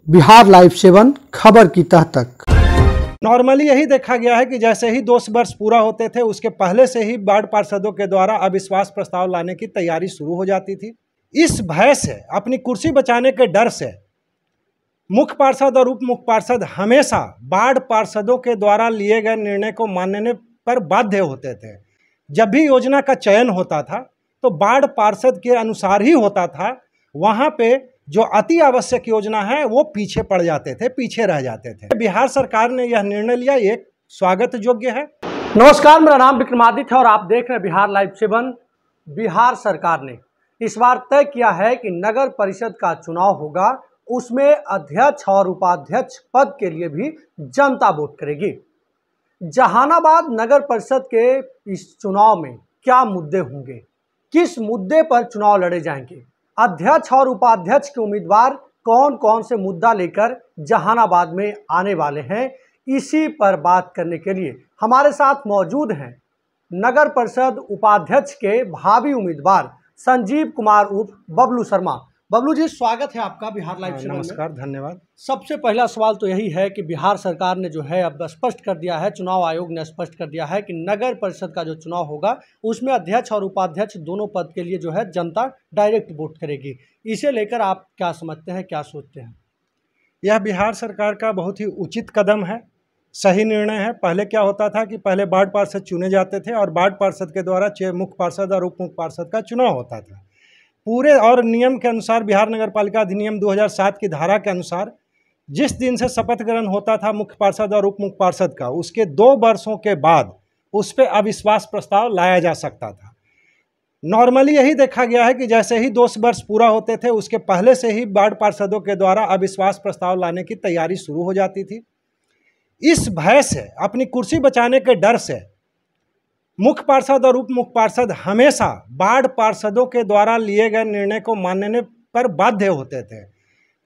Bihar live 7 खबर की तह तक। नॉर्मली यही देखा गया है कि जैसे ही 2 वर्ष पूरा होते थे उसके पहले से ही वार्ड पार्षदों के द्वारा अविश्वास प्रस्ताव लाने की तैयारी शुरू हो जाती थी। इस भय से, अपनी कुर्सी बचाने के डर से मुख्य पार्षद और उप मुख्य पार्षद हमेशा वार्ड पार्षदों के द्वारा लिए गए निर्णय को मानने पर बाध्य होते थे। जब भी योजना का चयन होता था तो वार्ड पार्षद के अनुसार ही होता था। वहाँ पे जो अति आवश्यक योजना है वो पीछे पड़ जाते थे, पीछे रह जाते थे। बिहार सरकार ने यह निर्णय लिया, एक स्वागत योग्य है। नमस्कार, मेरा नाम विक्रमादित्य है और आप देख रहे हैं बिहार लाइव 7। बिहार सरकार ने इस बार तय किया है कि नगर परिषद का चुनाव होगा, उसमें अध्यक्ष और उपाध्यक्ष पद के लिए भी जनता वोट करेगी। जहानाबाद नगर परिषद के इस चुनाव में क्या मुद्दे होंगे, किस मुद्दे पर चुनाव लड़े जाएंगे, अध्यक्ष और उपाध्यक्ष के उम्मीदवार कौन कौन से मुद्दा लेकर जहानाबाद में आने वाले हैं, इसी पर बात करने के लिए हमारे साथ मौजूद हैं नगर परिषद उपाध्यक्ष के भावी उम्मीदवार संजीव कुमार उर्फ बबलू शर्मा। बबलू जी, स्वागत है आपका बिहार लाइव 7 में। नमस्कार, धन्यवाद। सबसे पहला सवाल तो यही है कि बिहार सरकार ने जो है अब स्पष्ट कर दिया है, चुनाव आयोग ने स्पष्ट कर दिया है कि नगर परिषद का जो चुनाव होगा उसमें अध्यक्ष और उपाध्यक्ष दोनों पद के लिए जो है जनता डायरेक्ट वोट करेगी। इसे लेकर आप क्या समझते हैं, क्या सोचते हैं? यह बिहार सरकार का बहुत ही उचित कदम है, सही निर्णय है। पहले क्या होता था कि पहले वार्ड पार्षद चुने जाते थे और वार्ड पार्षद के द्वारा मुख्य पार्षद और उप मुख्य पार्षद का चुनाव होता था पूरे और नियम के अनुसार। बिहार नगर पालिका अधिनियम 2007 की धारा के अनुसार जिस दिन से शपथ ग्रहण होता था मुख्य पार्षद और उप मुख्य पार्षद का, उसके 2 वर्षों के बाद उस पर अविश्वास प्रस्ताव लाया जा सकता था। नॉर्मली यही देखा गया है कि जैसे ही 2 वर्ष पूरा होते थे उसके पहले से ही वार्ड पार्षदों के द्वारा अविश्वास प्रस्ताव लाने की तैयारी शुरू हो जाती थी। इस भय से, अपनी कुर्सी बचाने के डर से मुख्य पार्षद और उप मुख्य पार्षद हमेशा वार्ड पार्षदों के द्वारा लिए गए निर्णय को मानने पर बाध्य होते थे।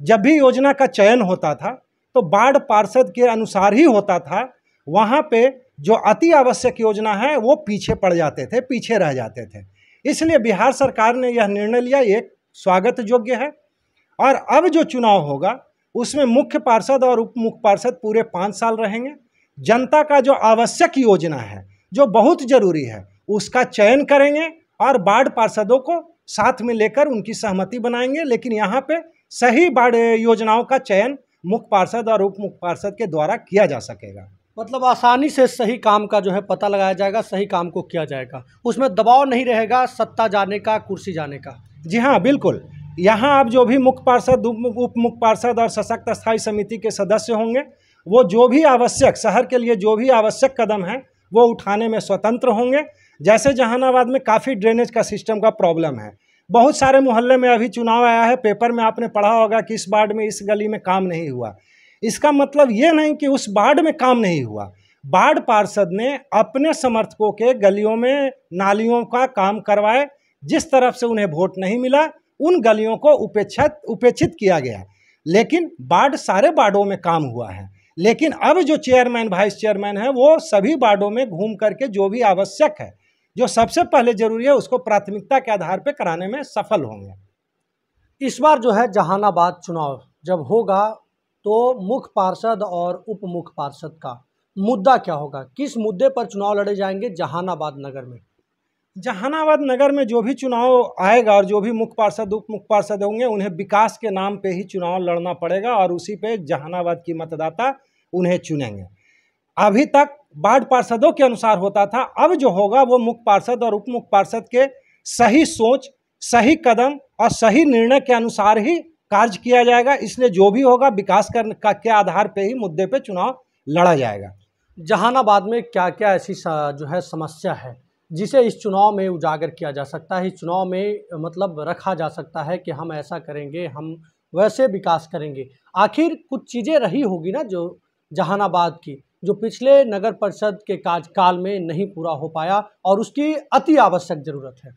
जब भी योजना का चयन होता था तो वार्ड पार्षद के अनुसार ही होता था। वहाँ पे जो अति आवश्यक योजना है वो पीछे पड़ जाते थे, पीछे रह जाते थे। इसलिए बिहार सरकार ने यह निर्णय लिया, एक स्वागत योग्य है। और अब जो चुनाव होगा उसमें मुख्य पार्षद और उप मुख्य पार्षद पूरे 5 साल रहेंगे। जनता का जो आवश्यक योजना है, जो बहुत जरूरी है, उसका चयन करेंगे और वार्ड पार्षदों को साथ में लेकर उनकी सहमति बनाएंगे। लेकिन यहाँ पे सही वार्ड योजनाओं का चयन मुख्य पार्षद और उप मुख्य पार्षद के द्वारा किया जा सकेगा। मतलब आसानी से सही काम का जो है पता लगाया जाएगा, सही काम को किया जाएगा, उसमें दबाव नहीं रहेगा सत्ता जाने का, कुर्सी जाने का। जी हाँ, बिल्कुल। यहाँ अब जो भी मुख्य पार्षद, उप मुख्य पार्षद और सशक्त स्थायी समिति के सदस्य होंगे, वो जो भी आवश्यक, शहर के लिए जो भी आवश्यक कदम है वो उठाने में स्वतंत्र होंगे। जैसे जहानाबाद में काफ़ी ड्रेनेज का सिस्टम का प्रॉब्लम है, बहुत सारे मोहल्ले में अभी चुनाव आया है, पेपर में आपने पढ़ा होगा कि इस वार्ड में, इस गली में काम नहीं हुआ। इसका मतलब ये नहीं कि उस वार्ड में काम नहीं हुआ। वार्ड पार्षद ने अपने समर्थकों के गलियों में नालियों का काम करवाए। जिस तरफ से उन्हें वोट नहीं मिला उन गलियों को उपेक्षित किया गया। लेकिन सारे वार्डों में काम हुआ है। लेकिन अब जो चेयरमैन, वाइस चेयरमैन है, वो सभी वार्डों में घूम करके जो भी आवश्यक है, जो सबसे पहले जरूरी है, उसको प्राथमिकता के आधार पर कराने में सफल होंगे। इस बार जो है जहानाबाद चुनाव जब होगा तो मुख्य पार्षद और उप मुख्य पार्षद का मुद्दा क्या होगा, किस मुद्दे पर चुनाव लड़े जाएंगे जहानाबाद नगर में? जहानाबाद नगर में जो भी चुनाव आएगा और जो भी मुख्य पार्षद, उप मुख्य पार्षद होंगे, उन्हें विकास के नाम पे ही चुनाव लड़ना पड़ेगा और उसी पे जहानाबाद की मतदाता उन्हें चुनेंगे। अभी तक वार्ड पार्षदों के अनुसार होता था, अब जो होगा वो मुख्य पार्षद और उप मुख्य पार्षद के सही सोच, सही कदम और सही निर्णय के अनुसार ही कार्य किया जाएगा। इसलिए जो भी होगा विकास के आधार पे ही मुद्दे पे चुनाव लड़ा जाएगा। जहानाबाद में क्या क्या ऐसी जो है समस्या है जिसे इस चुनाव में उजागर किया जा सकता है, इस चुनाव में मतलब रखा जा सकता है कि हम ऐसा करेंगे, हम वैसे विकास करेंगे? आखिर कुछ चीज़ें रही होगी ना जो जहानाबाद की, जो पिछले नगर परिषद के कार्यकाल में नहीं पूरा हो पाया और उसकी अति आवश्यक ज़रूरत है।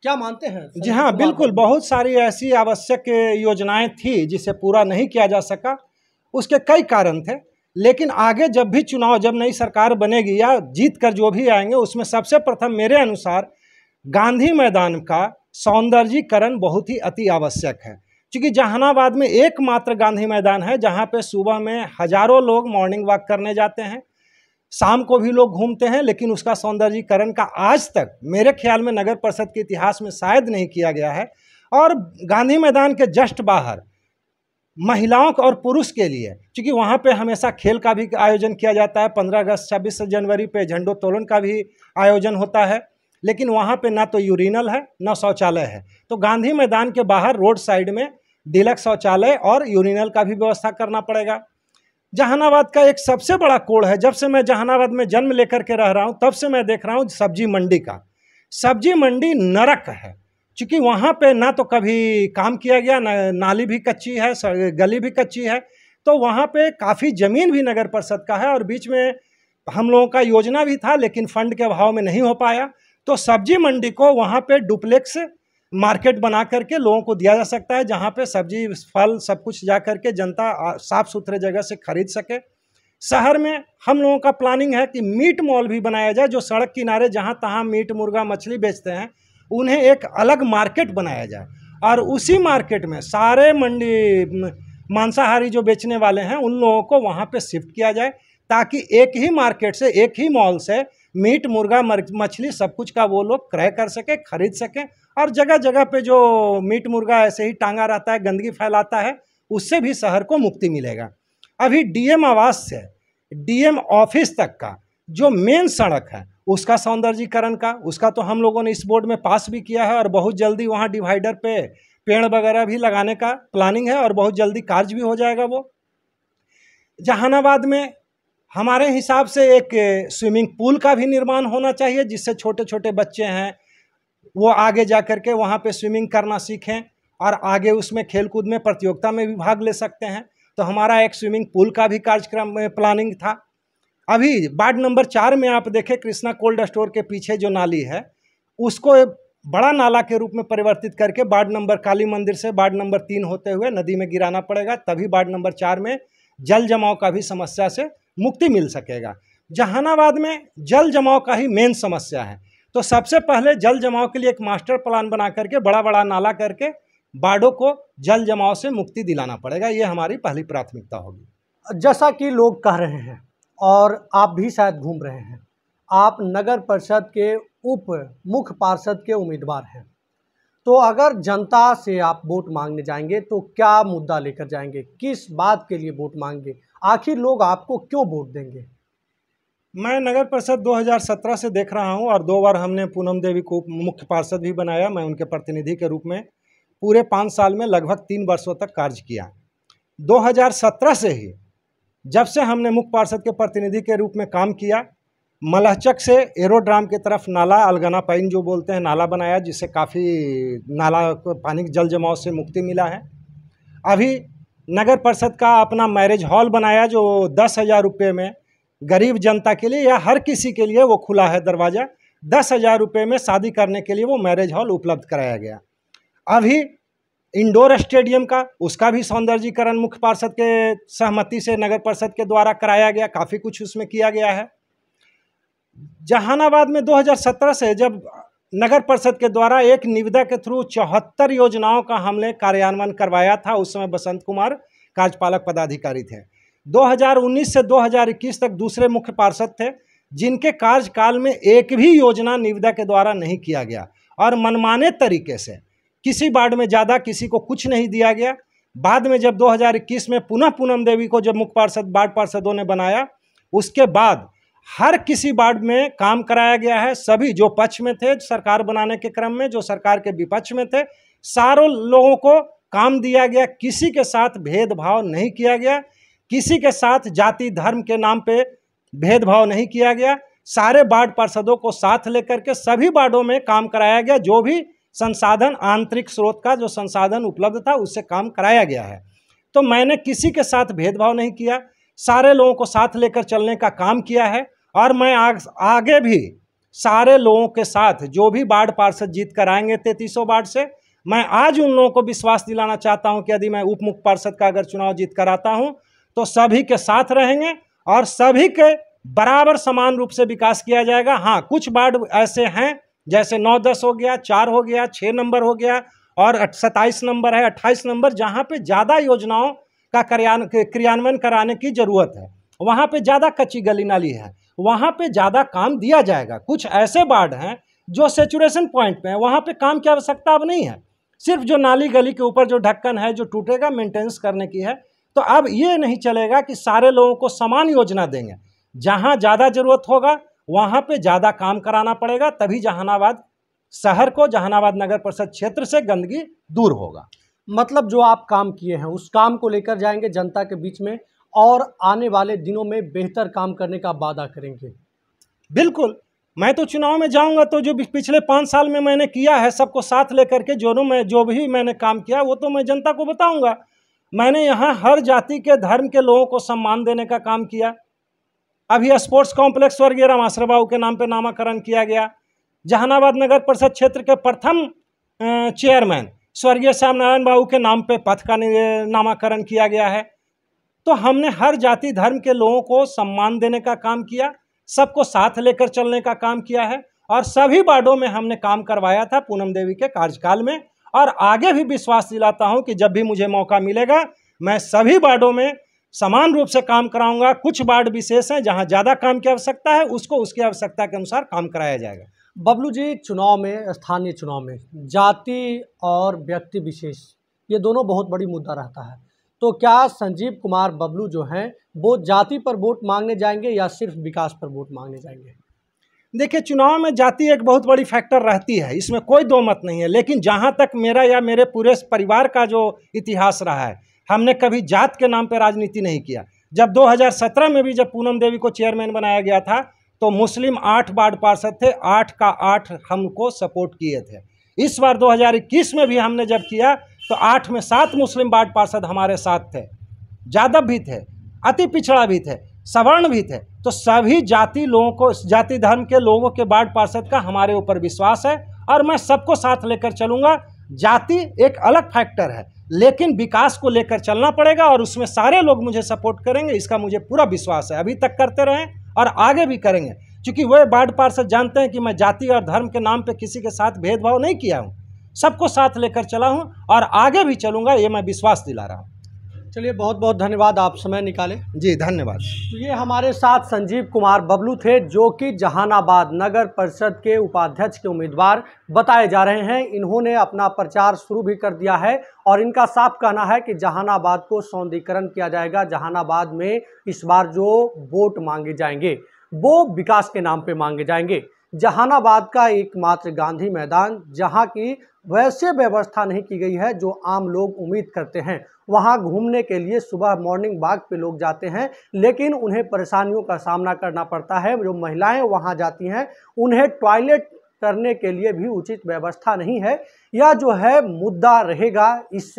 क्या मानते हैं? जी हाँ, बिल्कुल। बहुत सारी ऐसी आवश्यक योजनाएं थी जिसे पूरा नहीं किया जा सका। उसके कई कारण थे। लेकिन आगे जब भी चुनाव, जब नई सरकार बनेगी या जीत कर जो भी आएंगे, उसमें सबसे प्रथम मेरे अनुसार गांधी मैदान का सौंदर्यीकरण बहुत ही अति आवश्यक है। क्योंकि जहानाबाद में एकमात्र गांधी मैदान है जहाँ पे सुबह में हजारों लोग मॉर्निंग वॉक करने जाते हैं, शाम को भी लोग घूमते हैं, लेकिन उसका सौंदर्यीकरण का आज तक मेरे ख्याल में नगर परिषद के इतिहास में शायद नहीं किया गया है। और गांधी मैदान के जस्ट बाहर महिलाओं और पुरुष के लिए, क्योंकि वहाँ पे हमेशा खेल का भी आयोजन किया जाता है, 15 अगस्त 26 जनवरी पे झंडोत्तोलन का भी आयोजन होता है, लेकिन वहाँ पे ना तो यूरिनल है ना शौचालय है। तो गांधी मैदान के बाहर रोड साइड में डीलक्स शौचालय और यूरिनल का भी व्यवस्था करना पड़ेगा। जहानाबाद का एक सबसे बड़ा कोड़ है, जब से मैं जहानाबाद में जन्म लेकर के रह रहा हूँ तब से मैं देख रहा हूँ सब्जी मंडी का। सब्जी मंडी नरक है, क्योंकि वहाँ पे ना तो कभी काम किया गया, नाली भी कच्ची है, गली भी कच्ची है, तो वहाँ पे काफ़ी ज़मीन भी नगर परिषद का है और बीच में हम लोगों का योजना भी था लेकिन फंड के अभाव में नहीं हो पाया। तो सब्जी मंडी को वहाँ पे डुप्लेक्स मार्केट बना करके लोगों को दिया जा सकता है, जहाँ पे सब्जी फल सब कुछ जा करके जनता साफ़ सुथरे जगह से खरीद सके। शहर में हम लोगों का प्लानिंग है कि मीट मॉल भी बनाया जाए, जो सड़क किनारे जहाँ तहाँ मीट मुर्गा मछली बेचते हैं उन्हें एक अलग मार्केट बनाया जाए और उसी मार्केट में सारे मंडी मांसाहारी जो बेचने वाले हैं उन लोगों को वहाँ पे शिफ्ट किया जाए, ताकि एक ही मार्केट से एक ही मॉल से मीट मुर्गा मछली सब कुछ का वो लोग क्रय कर सके, खरीद सकें। और जगह जगह पे जो मीट मुर्गा ऐसे ही टांगा रहता है, गंदगी फैलाता है, उससे भी शहर को मुक्ति मिलेगा। अभी डीएम आवास से डीएम ऑफिस तक का जो मेन सड़क है उसका सौंदर्यीकरण का, उसका तो हम लोगों ने इस बोर्ड में पास भी किया है और बहुत जल्दी वहाँ डिवाइडर पे पेड़ वगैरह भी लगाने का प्लानिंग है और बहुत जल्दी कार्य भी हो जाएगा। वो जहानाबाद में हमारे हिसाब से एक स्विमिंग पूल का भी निर्माण होना चाहिए, जिससे छोटे छोटे बच्चे हैं वो आगे जा कर के वहाँ पे स्विमिंग करना सीखें और आगे उसमें खेलकूद में प्रतियोगिता में भी भाग ले सकते हैं। तो हमारा एक स्विमिंग पूल का भी कार्यक्रम में प्लानिंग था। अभी वार्ड नंबर 4 में आप देखें, कृष्णा कोल्ड स्टोर के पीछे जो नाली है उसको बड़ा नाला के रूप में परिवर्तित करके वार्ड नंबर काली मंदिर से वार्ड नंबर 3 होते हुए नदी में गिराना पड़ेगा, तभी वार्ड नंबर 4 में जल जमाव का भी समस्या से मुक्ति मिल सकेगा। जहानाबाद में जल जमाव का ही मेन समस्या है, तो सबसे पहले जल जमाव के लिए एक मास्टर प्लान बना करके बड़ा बड़ा नाला करके वार्डों को जल जमाव से मुक्ति दिलाना पड़ेगा। ये हमारी पहली प्राथमिकता होगी। जैसा कि लोग कह रहे हैं और आप भी शायद घूम रहे हैं, आप नगर परिषद के उप मुख्य पार्षद के उम्मीदवार हैं, तो अगर जनता से आप वोट मांगने जाएंगे तो क्या मुद्दा लेकर जाएंगे, किस बात के लिए वोट मांगेंगे, आखिर लोग आपको क्यों वोट देंगे? मैं नगर परिषद 2017 से देख रहा हूं और 2 बार हमने पूनम देवी को मुख्य पार्षद भी बनाया। मैं उनके प्रतिनिधि के रूप में पूरे 5 साल में लगभग 3 वर्षों तक कार्य किया। 2017 से ही जब से हमने मुख्य पार्षद के प्रतिनिधि के रूप में काम किया, मलहचक से एरोड्राम की तरफ नाला अलगना पाइन जो बोलते हैं नाला बनाया, जिससे काफ़ी नाला पानी जल जमाव से मुक्ति मिला है। अभी नगर परिषद का अपना मैरिज हॉल बनाया जो 10,000 रुपये में गरीब जनता के लिए या हर किसी के लिए वो खुला है दरवाज़ा। 10,000 रुपये में शादी करने के लिए वो मैरिज हॉल उपलब्ध कराया गया। अभी इंडोर स्टेडियम का उसका भी सौंदर्यीकरण मुख्य पार्षद के सहमति से नगर परिषद के द्वारा कराया गया, काफ़ी कुछ उसमें किया गया है। जहानाबाद में 2017 से जब नगर परिषद के द्वारा एक निविदा के थ्रू 74 योजनाओं का हमने कार्यान्वयन करवाया था, उस समय बसंत कुमार कार्यपालक पदाधिकारी थे। 2019 से 2021 तक दूसरे मुख्य पार्षद थे, जिनके कार्यकाल में एक भी योजना निविदा के द्वारा नहीं किया गया और मनमाने तरीके से किसी वार्ड में ज़्यादा किसी को कुछ नहीं दिया गया। बाद में जब 2021 में पुनः पूनम देवी को जब मुख्य पार्षद वार्ड पार्षदों ने बनाया, उसके बाद हर किसी वार्ड में काम कराया गया है। सभी जो पक्ष में थे सरकार बनाने के क्रम में, जो सरकार के विपक्ष में थे, सारों लोगों को काम दिया गया। किसी के साथ भेदभाव नहीं किया गया, किसी के साथ जाति धर्म के नाम पे भेदभाव नहीं किया गया। सारे वार्ड पार्षदों को साथ लेकर के सभी वार्डों में काम कराया गया। जो भी संसाधन आंतरिक स्रोत का जो संसाधन उपलब्ध था उससे काम कराया गया है। तो मैंने किसी के साथ भेदभाव नहीं किया, सारे लोगों को साथ लेकर चलने का काम किया है और मैं आगे भी सारे लोगों के साथ जो भी वार्ड पार्षद जीत कर आएंगे 3300 वार्ड से, मैं आज उन लोगों को विश्वास दिलाना चाहता हूं कि यदि मैं उप मुख्य पार्षद का अगर चुनाव जीत कर आता हूं तो सभी के साथ रहेंगे और सभी के बराबर समान रूप से विकास किया जाएगा। हाँ, कुछ वार्ड ऐसे हैं जैसे 9-10 हो गया, 4 हो गया, 6 नंबर हो गया, और 27 नंबर है, 28 नंबर, जहाँ पे ज़्यादा योजनाओं का क्रियान्वयन कराने की ज़रूरत है, वहाँ पे ज़्यादा कच्ची गली नाली है, वहाँ पे ज़्यादा काम दिया जाएगा। कुछ ऐसे वार्ड हैं जो सेचुरेशन पॉइंट पे हैं, वहाँ पे काम की आवश्यकता अब नहीं है, सिर्फ जो नाली गली के ऊपर जो ढक्कन है जो टूटेगा मेंटेनेंस करने की है। तो अब ये नहीं चलेगा कि सारे लोगों को समान योजना देंगे, जहाँ ज़्यादा ज़रूरत होगा वहाँ पे ज़्यादा काम कराना पड़ेगा, तभी जहानाबाद शहर को, जहानाबाद नगर परिषद क्षेत्र से गंदगी दूर होगा। मतलब जो आप काम किए हैं उस काम को लेकर जाएंगे जनता के बीच में और आने वाले दिनों में बेहतर काम करने का वादा करेंगे। बिल्कुल, मैं तो चुनाव में जाऊंगा तो जो पिछले 5 साल में मैंने किया है सबको साथ लेकर के, जो भी मैंने काम किया वो तो मैं जनता को बताऊंगा। मैंने यहाँ हर जाति के धर्म के लोगों को सम्मान देने का काम किया। अभी स्पोर्ट्स कॉम्प्लेक्स स्वर्गीय रामाश्रय बाबू के नाम पे नामाकरण किया गया। जहानाबाद नगर परिषद क्षेत्र के प्रथम चेयरमैन स्वर्गीय श्याम नारायण बाबू के नाम पे पथ का नामाकरण किया गया है। तो हमने हर जाति धर्म के लोगों को सम्मान देने का काम किया, सबको साथ लेकर चलने का काम किया है, और सभी वार्डों में हमने काम करवाया था पूनम देवी के कार्यकाल में। और आगे भी विश्वास दिलाता हूं कि जब भी मुझे मौका मिलेगा मैं सभी वार्डों में समान रूप से काम कराऊंगा। कुछ वार्ड विशेष हैं जहां ज़्यादा काम की आवश्यकता है, उसको उसकी आवश्यकता के अनुसार काम कराया जाएगा। बबलू जी, चुनाव में, स्थानीय चुनाव में जाति और व्यक्ति विशेष ये दोनों बहुत बड़ी मुद्दा रहता है, तो क्या संजीव कुमार बबलू जो हैं वो जाति पर वोट मांगने जाएंगे या सिर्फ विकास पर वोट मांगने जाएंगे? देखिए, चुनाव में जाति एक बहुत बड़ी फैक्टर रहती है, इसमें कोई दो मत नहीं है, लेकिन जहां तक मेरा या मेरे पूरे परिवार का जो इतिहास रहा है, हमने कभी जात के नाम पर राजनीति नहीं किया। जब 2017 में भी जब पूनम देवी को चेयरमैन बनाया गया था तो मुस्लिम 8 वार्ड पार्षद थे, 8 का 8 हमको सपोर्ट किए थे। इस बार 2021 में भी हमने जब किया तो 8 में 7 मुस्लिम वार्ड पार्षद हमारे साथ थे, यादव भी थे, अति पिछड़ा भी थे, सवर्ण भी थे। तो सभी जाति लोगों को, जाति धर्म के लोगों के वार्ड पार्षद का हमारे ऊपर विश्वास है और मैं सबको साथ लेकर चलूँगा। जाति एक अलग फैक्टर है, लेकिन विकास को लेकर चलना पड़ेगा और उसमें सारे लोग मुझे सपोर्ट करेंगे, इसका मुझे पूरा विश्वास है। अभी तक करते रहें और आगे भी करेंगे, क्योंकि वह वार्ड पार्षद जानते हैं कि मैं जाति और धर्म के नाम पे किसी के साथ भेदभाव नहीं किया हूँ, सबको साथ लेकर चला हूँ और आगे भी चलूँगा, ये मैं विश्वास दिला रहा हूँ। चलिए, बहुत बहुत धन्यवाद, आप समय निकाले। जी धन्यवाद। तो ये हमारे साथ संजीव कुमार बबलू थे, जो कि जहानाबाद नगर परिषद के उपाध्यक्ष के उम्मीदवार बताए जा रहे हैं। इन्होंने अपना प्रचार शुरू भी कर दिया है और इनका साफ कहना है कि जहानाबाद को सौंदर्यीकरण किया जाएगा। जहानाबाद में इस बार जो वोट मांगे जाएंगे वो विकास के नाम पे मांगे जाएंगे। जहानाबाद का एकमात्र गांधी मैदान, जहां की वैसे व्यवस्था नहीं की गई है जो आम लोग उम्मीद करते हैं। वहां घूमने के लिए सुबह मॉर्निंग वॉक पे लोग जाते हैं, लेकिन उन्हें परेशानियों का सामना करना पड़ता है। जो महिलाएं वहां जाती हैं उन्हें टॉयलेट करने के लिए भी उचित व्यवस्था नहीं है। यह जो है मुद्दा रहेगा इस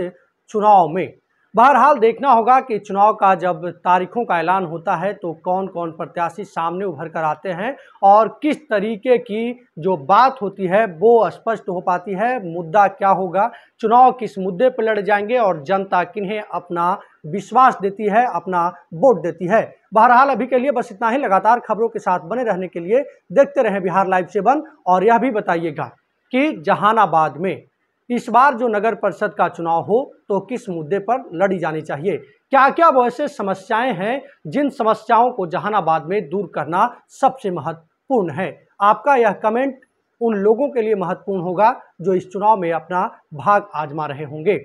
चुनाव में। बहरहाल देखना होगा कि चुनाव का जब तारीखों का ऐलान होता है तो कौन कौन प्रत्याशी सामने उभर कर आते हैं और किस तरीके की जो बात होती है वो स्पष्ट हो पाती है। मुद्दा क्या होगा, चुनाव किस मुद्दे पर लड़ जाएंगे और जनता किन्हें अपना विश्वास देती है, अपना वोट देती है। बहरहाल अभी के लिए बस इतना ही। लगातार खबरों के साथ बने रहने के लिए देखते रहें बिहार लाइव 7 और यह भी बताइएगा कि जहानाबाद में इस बार जो नगर परिषद का चुनाव हो तो किस मुद्दे पर लड़ी जानी चाहिए, क्या क्या वैसे समस्याएं हैं जिन समस्याओं को जहानाबाद में दूर करना सबसे महत्वपूर्ण है। आपका यह कमेंट उन लोगों के लिए महत्वपूर्ण होगा जो इस चुनाव में अपना भाग आजमा रहे होंगे।